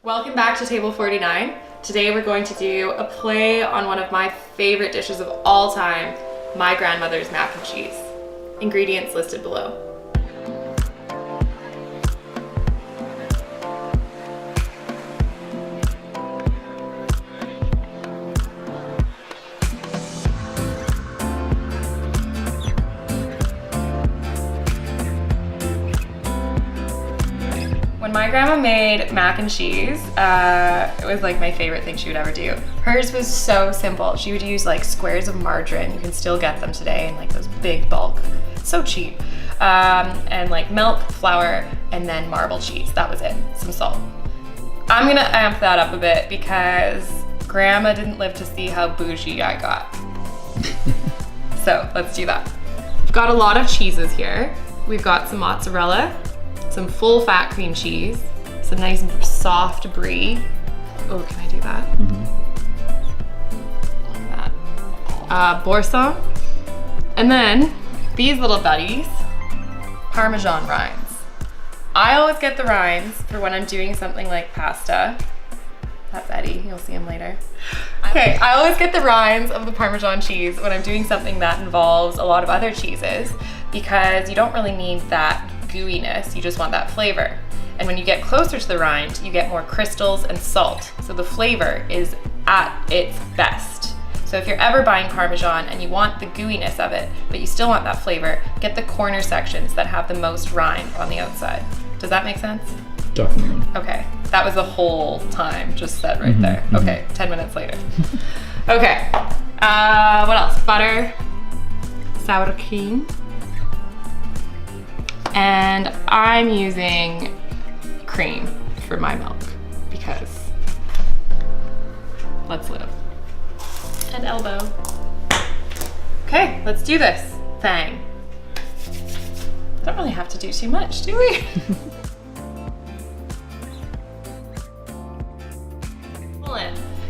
Welcome back to Table 49. Today we're going to do a play on one of my favorite dishes of all time, my grandmother's mac and cheese. Ingredients listed below. When my grandma made mac and cheese, it was like my favorite thing she would ever do. Hers was so simple. She would use like squares of margarine. You can still get them today in like those big bulk. So cheap. And like milk, flour, and then marble cheese. That was it. Some salt. I'm gonna amp that up a bit because grandma didn't live to see how bougie I got. So let's do that. We've got a lot of cheeses here. We've got some mozzarella, some full fat cream cheese, some nice soft brie. Oh, can I do that? Like that. Boursin. And then these little buddies, Parmesan rinds. I always get the rinds for when I'm doing something like pasta. That's Eddie, you'll see him later. Okay, I always get the rinds of the Parmesan cheese when I'm doing something that involves a lot of other cheeses because you don't really need that gooiness, you just want that flavor. And when you get closer to the rind, you get more crystals and salt. So the flavor is at its best. So if you're ever buying Parmesan and you want the gooiness of it, but you still want that flavor, get the corner sections that have the most rind on the outside. Does that make sense? Definitely. Okay, that was the whole time just said right there. Okay, 10 minutes later. Okay, what else? Butter, sour cream. And I'm using cream for my milk because let's live. And elbow. Okay, let's do this thing. Don't really have to do too much, do we?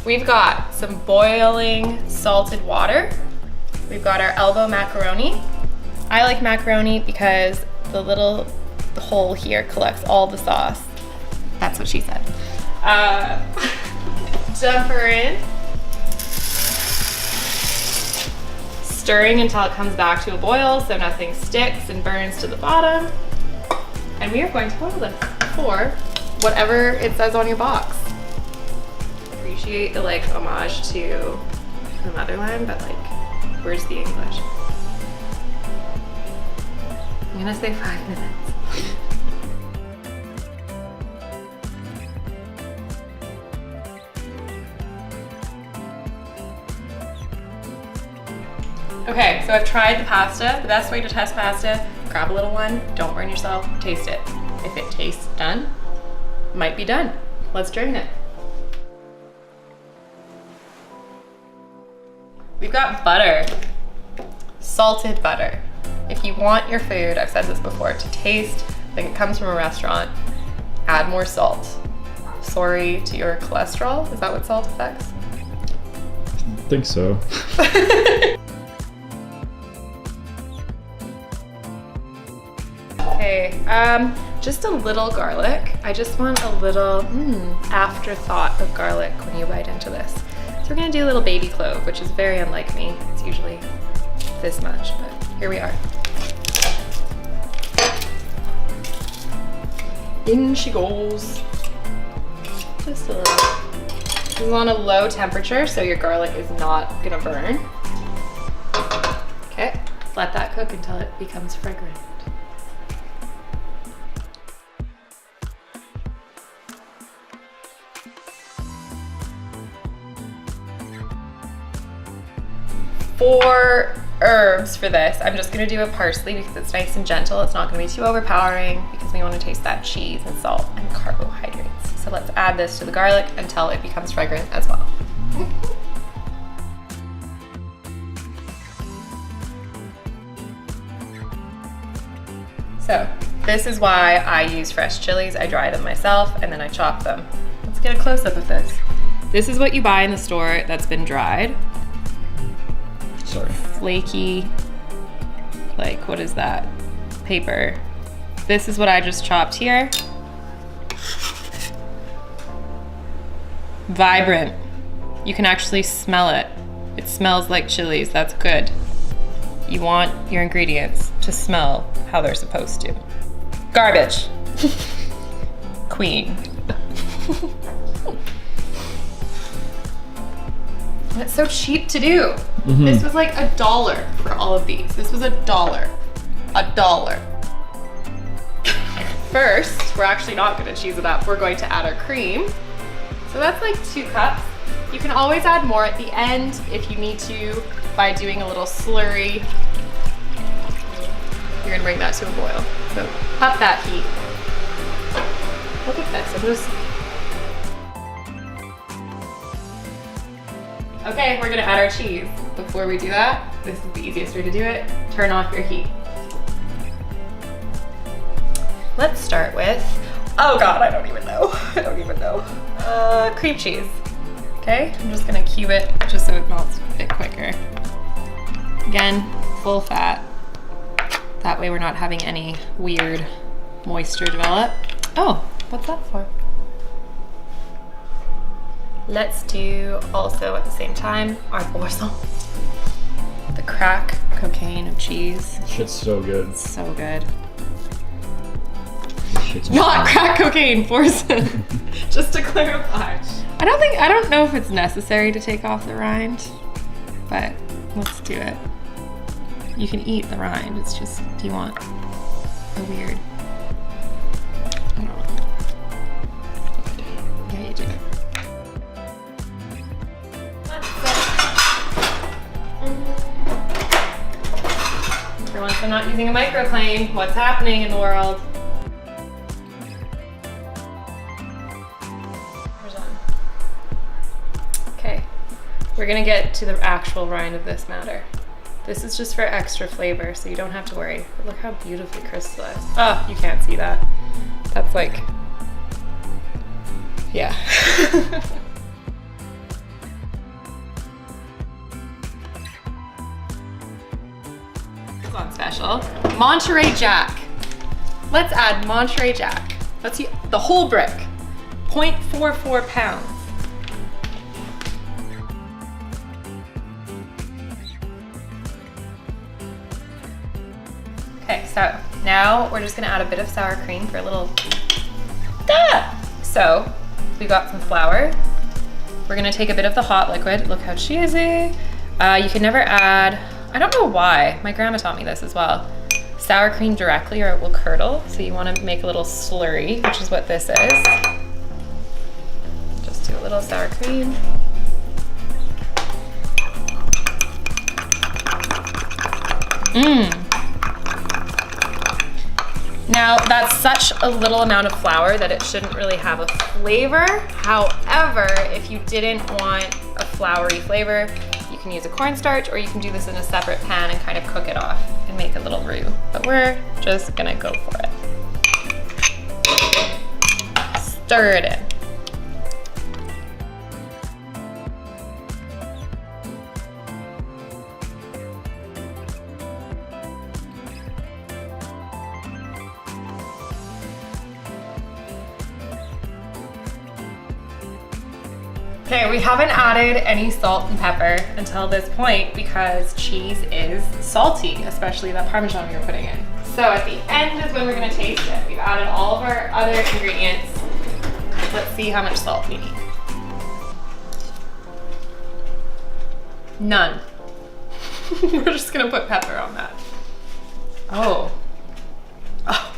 We've got some boiling salted water. We've got our elbow macaroni. I like macaroni because the hole here collects all the sauce. That's what she said. Dump her in. Stirring until it comes back to a boil so nothing sticks and burns to the bottom. And we are going to boil this for whatever it says on your box. Appreciate the like homage to the motherland, but like, where's the English? I'm gonna say 5 minutes. Okay, so I've tried the pasta. The best way to test pasta, grab a little one, don't burn yourself, taste it. If it tastes done, might be done. Let's drain it. We've got butter, salted butter. If you want your food, I've said this before, to taste like it comes from a restaurant, add more salt. Sorry to your cholesterol, is that what salt affects? I think so. Okay, just a little garlic. I just want a little afterthought of garlic when you bite into this. So we're gonna do a little baby clove, which is very unlike me. It's usually this much, but here we are. In she goes. Just a little. This is on a low temperature, so your garlic is not gonna burn. Okay, let that cook until it becomes fragrant. For herbs for this, I'm just gonna do a parsley because it's nice and gentle. It's not gonna be too overpowering because we wanna taste that cheese and salt and carbohydrates. So let's add this to the garlic until it becomes fragrant as well. So this is why I use fresh chilies. I dry them myself and then I chop them. Let's get a close-up of this. This is what you buy in the store that's been dried. Sorry. Flaky, like what is that? Paper. This is what I just chopped here. vibrant. You can actually smell it. It smells like chilies, that's good. You want your ingredients to smell how they're supposed to. Garbage. Queen. And it's so cheap to do. This was like $1 for all of these. This was $1. $1. First, we're actually not gonna cheese it up. We're going to add our cream. So that's like 2 cups. You can always add more at the end if you need to by doing a little slurry. You're gonna bring that to a boil. So up that heat. Look at this, it was... Okay, we're gonna add our cheese. Before we do that, this is the easiest way to do it. Turn off your heat. Let's start with, oh God, I don't even know. I don't even know. Cream cheese. Okay, I'm just gonna cube it just so it melts a bit quicker. Again, full fat. That way we're not having any weird moisture develop. Oh, what's that for? Let's do also at the same time our Boursin. The crack cocaine of cheese. Shit's so good. So good. Shit's Not crack cocaine, Boursin. Just to clarify. I don't know if it's necessary to take off the rind, but let's do it. You can eat the rind, it's just, do you want a weird, I don't know. Yeah, you do. For once I'm not using a microplane, what's happening in the world? Okay, we're gonna get to the actual rind of this matter. This is just for extra flavor, so you don't have to worry. But look how beautifully crystallized. Oh, you can't see that. That's like, yeah. On special, Monterey Jack. Let's add Monterey Jack. Let's see the whole brick, 0.44 pounds. Okay, so now we're just gonna add a bit of sour cream for a little, So we got some flour. We're gonna take a bit of the hot liquid. Look how cheesy. You can never add, I don't know why, my grandma taught me this as well. Sour cream directly or it will curdle. So you wanna make a little slurry, which is what this is. Just do a little sour cream. Now that's such a little amount of flour that it shouldn't really have a flavor. However, if you didn't want a floury flavor, you can use a cornstarch or you can do this in a separate pan and kind of cook it off and make a little roux. But we're just gonna go for it. Stir it in. Okay, we haven't added any salt and pepper until this point because cheese is salty, especially that Parmesan we were putting in. So at the end is when we're gonna taste it. We've added all of our other ingredients. Let's see how much salt we need. None. We're just gonna put pepper on that. Oh. Oh.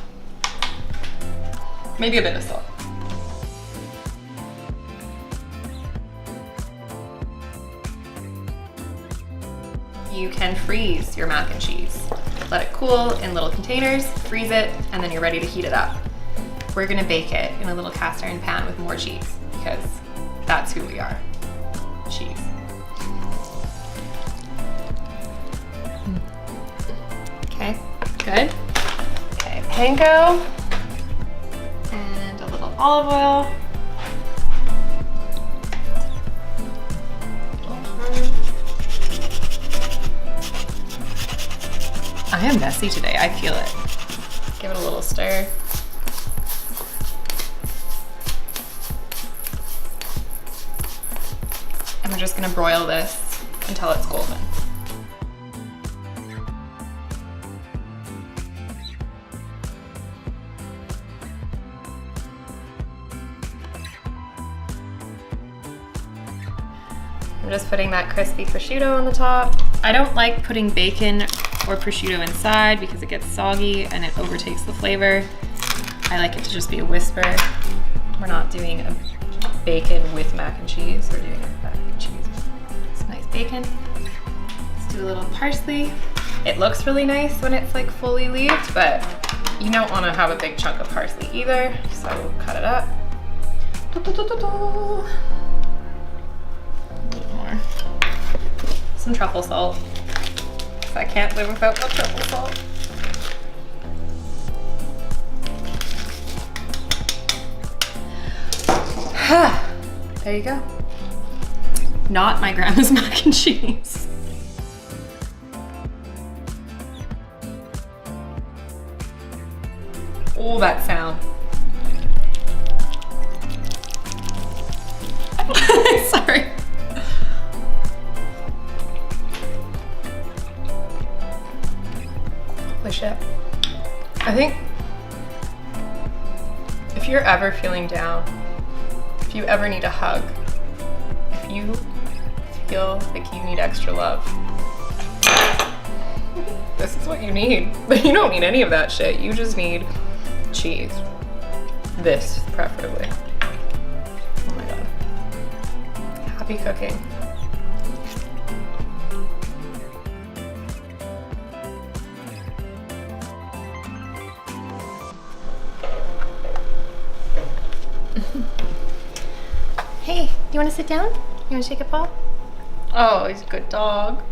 Maybe a bit of salt. You can freeze your mac and cheese. Let it cool in little containers, freeze it, and then you're ready to heat it up. We're gonna bake it in a little cast iron pan with more cheese because that's who we are, cheese. Okay, good. Okay, panko, and a little olive oil. I am messy today, I feel it. Give it a little stir. I'm just gonna broil this until it's golden. I'm just putting that crispy prosciutto on the top. I don't like putting bacon or prosciutto inside because it gets soggy and it overtakes the flavor. I like it to just be a whisper. We're not doing a bacon with mac and cheese. We're doing a mac and cheese with some nice bacon. Let's do a little parsley. It looks really nice when it's like fully leaved, but you don't want to have a big chunk of parsley either, so we'll cut it up. Some truffle salt. I can't live without the truffle salt. There you go. Not my grandma's mac and cheese. Oh, that sound. Sorry. Holy shit. I think if you're ever feeling down, if you ever need a hug, if you feel like you need extra love, this is what you need. But you don't need any of that shit. You just need cheese. This, preferably. Oh my god. Happy cooking. Hey, you want to sit down? You want to take a paw? Oh, he's a good dog.